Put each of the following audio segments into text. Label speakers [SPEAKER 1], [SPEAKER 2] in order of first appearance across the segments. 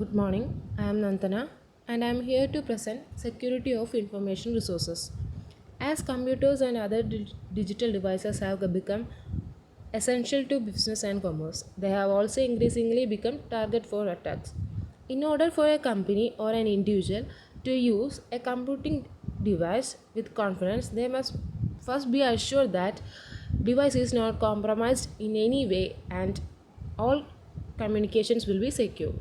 [SPEAKER 1] Good morning, I am Nantana and I am here to present security of information resources. As computers and other digital devices have become essential to business and commerce, they have also increasingly become target for attacks. In order for a company or an individual to use a computing device with confidence, they must first be assured that device is not compromised in any way and all communications will be secure.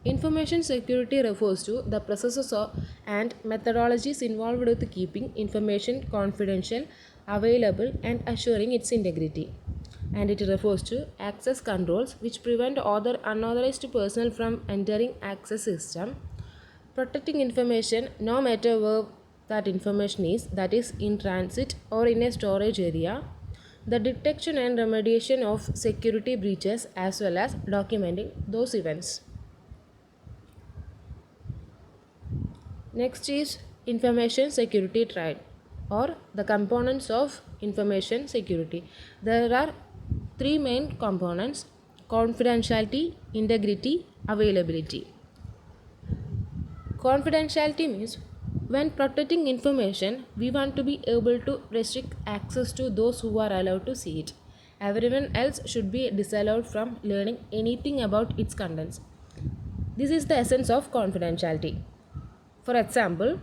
[SPEAKER 1] Information security refers to the processes and methodologies involved with keeping information confidential, available, and assuring its integrity. And it refers to access controls which prevent other unauthorized personnel from entering access system, protecting information no matter where that information is, that is in transit or in a storage area, the detection and remediation of security breaches as well as documenting those events. Next is information security triad or the components of information security. There are three main components: confidentiality, integrity, availability. Confidentiality means when protecting information, we want to be able to restrict access to those who are allowed to see it. Everyone else should be disallowed from learning anything about its contents. This is the essence of confidentiality. For example,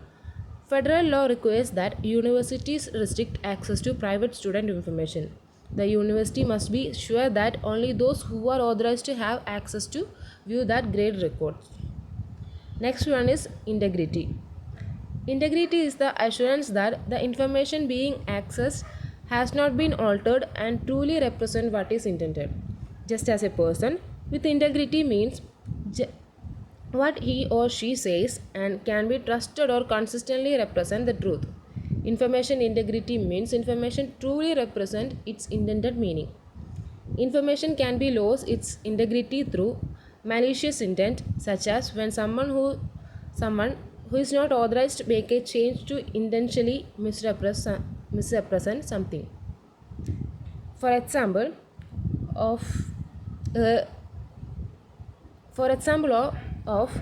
[SPEAKER 1] federal law requires that universities restrict access to private student information. The university must be sure that only those who are authorized to have access to view that grade records. Next one is integrity. Integrity is the assurance that the information being accessed has not been altered and truly represent what is intended. Just as a person with integrity means what he or she says and can be trusted or consistently represent the truth. Information integrity means information truly represent its intended meaning. Information can be lost its integrity through malicious intent, such as when someone who is not authorized to make a change to intentionally misrepresent something. For example, of uh, For example of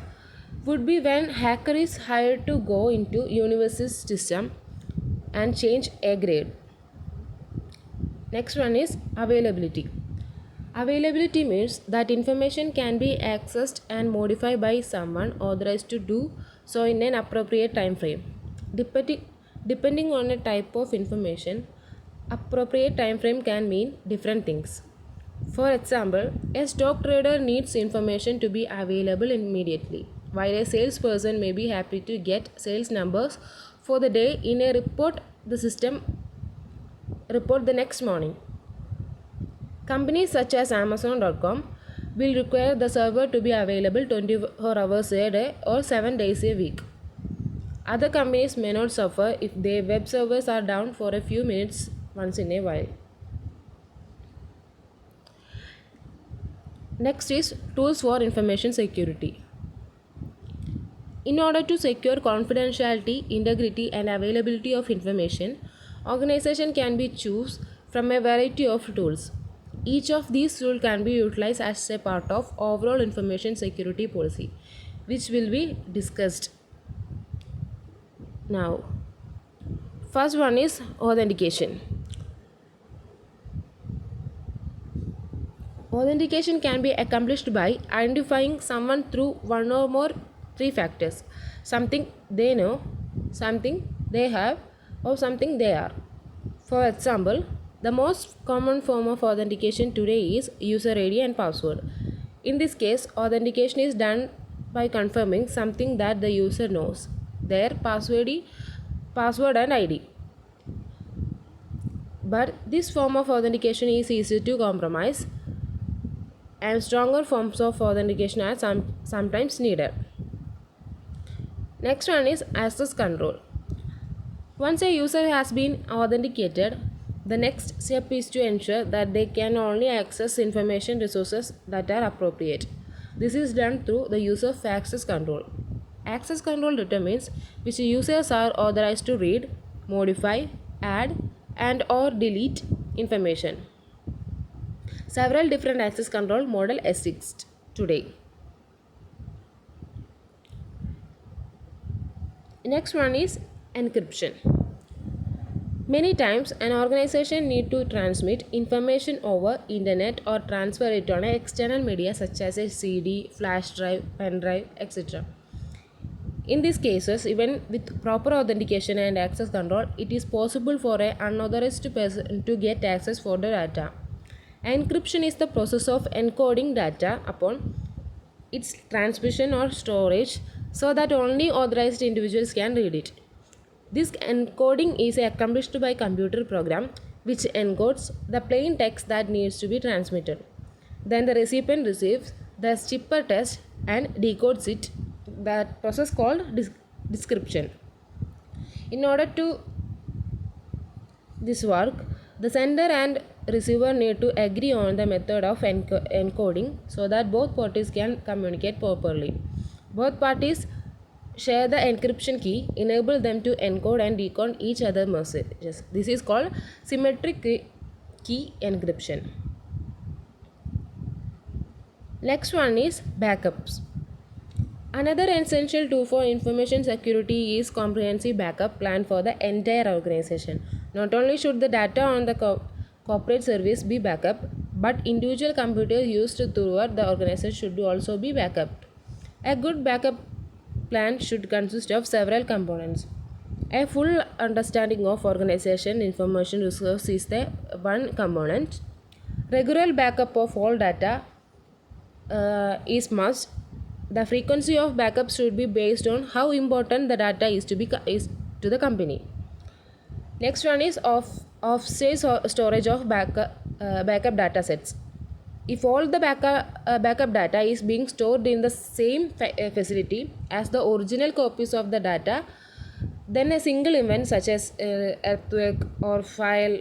[SPEAKER 1] would be when hacker is hired to go into university's system and change a grade. Next one is availability. Availability means that information can be accessed and modified by someone authorized to do so in an appropriate time frame. Depending on a type of information, appropriate time frame can mean different things. For example, a stock trader needs information to be available immediately, while a salesperson may be happy to get sales numbers for the day in a report the next morning. Companies such as Amazon.com will require the server to be available 24 hours a day or 7 days a week. Other companies may not suffer if their web servers are down for a few minutes once in a while. Next is tools for information security. In order to secure confidentiality, integrity, and availability of information, organization can be choose from a variety of tools. Each of these tools can be utilized as a part of overall information security policy, which will be discussed now. First one is authentication. Authentication can be accomplished by identifying someone through one or more three factors: something they know, something they have, or something they are. For example, the most common form of authentication today is user ID and password. In this case, authentication is done by confirming something that the user knows, their password and ID. But this form of authentication is easy to compromise, and stronger forms of authentication are sometimes needed. Next one is access control. Once a user has been authenticated, the next step is to ensure that they can only access information resources that are appropriate. This is done through the use of access control. Access control determines which users are authorized to read, modify, add, and or delete information. Several different access control model exist today. Next one is encryption. Many times an organization need to transmit information over internet or transfer it on an external media such as a CD, flash drive, pen drive, etc. In these cases, even with proper authentication and access control, it is possible for an unauthorized person to get access for the data. Encryption is the process of encoding data upon its transmission or storage so that only authorized individuals can read it. This encoding is accomplished by computer program which encodes the plain text that needs to be transmitted. Then the recipient receives the shipper text and decodes it. That process called description. In order to this work, the sender and receiver need to agree on the method of encoding so that both parties can communicate properly. Both parties share the encryption key, enable them to encode and decode each other's messages. This is called symmetric key encryption. Next one is backups. Another essential tool for information security is comprehensive backup plan for the entire organization. Not only should the data on the corporate service be backup, but individual computers used throughout the organization should also be backup. A good backup plan should consist of several components. A full understanding of organization information resource is the one component. Regular backup of all data is must. The frequency of backup should be based on how important the data is to the company. Next one is offsite storage of backup data sets. If all the backup data is being stored in the same facility as the original copies of the data, then a single event such as earthquake or file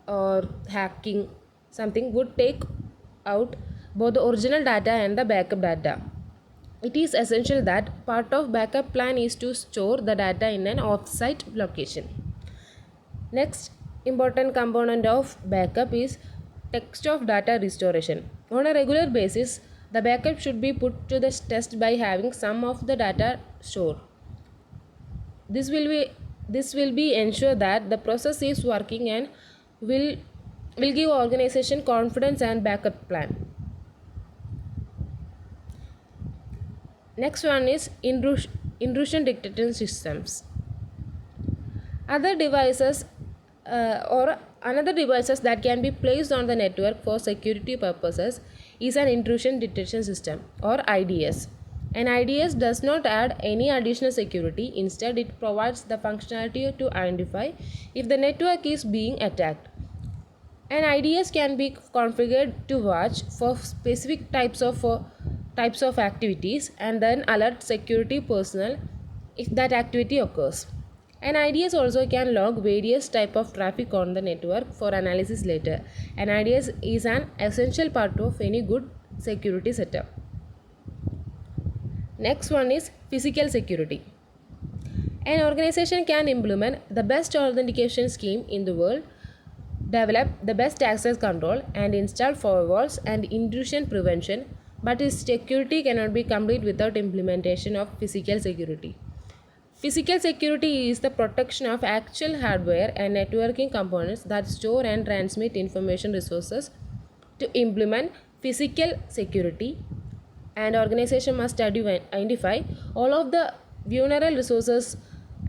[SPEAKER 1] or hacking something would take out both the original data and the backup data. It is essential that part of backup plan is to store the data in an offsite location. Next important component of backup is text of data restoration. On a regular basis, the backup should be put to the test by having some of the data stored. This will be ensure that the process is working and will give organization confidence and backup plan. Next one is intrusion detection systems. Other devices or another devices that can be placed on the network for security purposes is an intrusion detection system or IDS. An IDS does not add any additional security. Instead, it provides the functionality to identify if the network is being attacked. An IDS can be configured to watch for specific types of activities and then alert security personnel if that activity occurs. An IDS also can log various types of traffic on the network for analysis later. An IDS is an essential part of any good security setup. Next one is physical security. An organization can implement the best authentication scheme in the world, develop the best access control, and install firewalls and intrusion prevention, but its security cannot be complete without implementation of physical security. Physical security is the protection of actual hardware and networking components that store and transmit information resources. To implement physical security, an organization must identify all of the vulnerable resources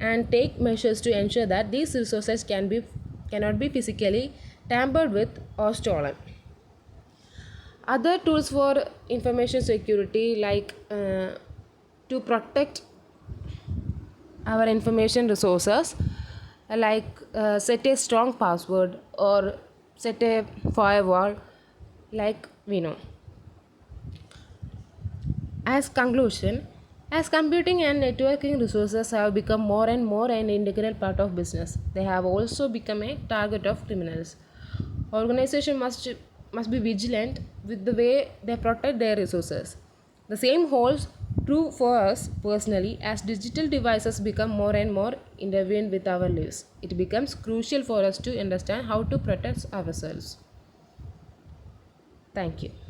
[SPEAKER 1] and take measures to ensure that these resources cannot be physically tampered with or stolen. Other tools for information security like to protect our information resources like set a strong password or set a firewall like we know. As conclusion, as computing and networking resources have become more and more an integral part of business, they have also become a target of criminals. Organizations must be vigilant with the way they protect their resources. The same holds true for us personally. As digital devices become more and more intertwined with our lives, it becomes crucial for us to understand how to protect ourselves. Thank you.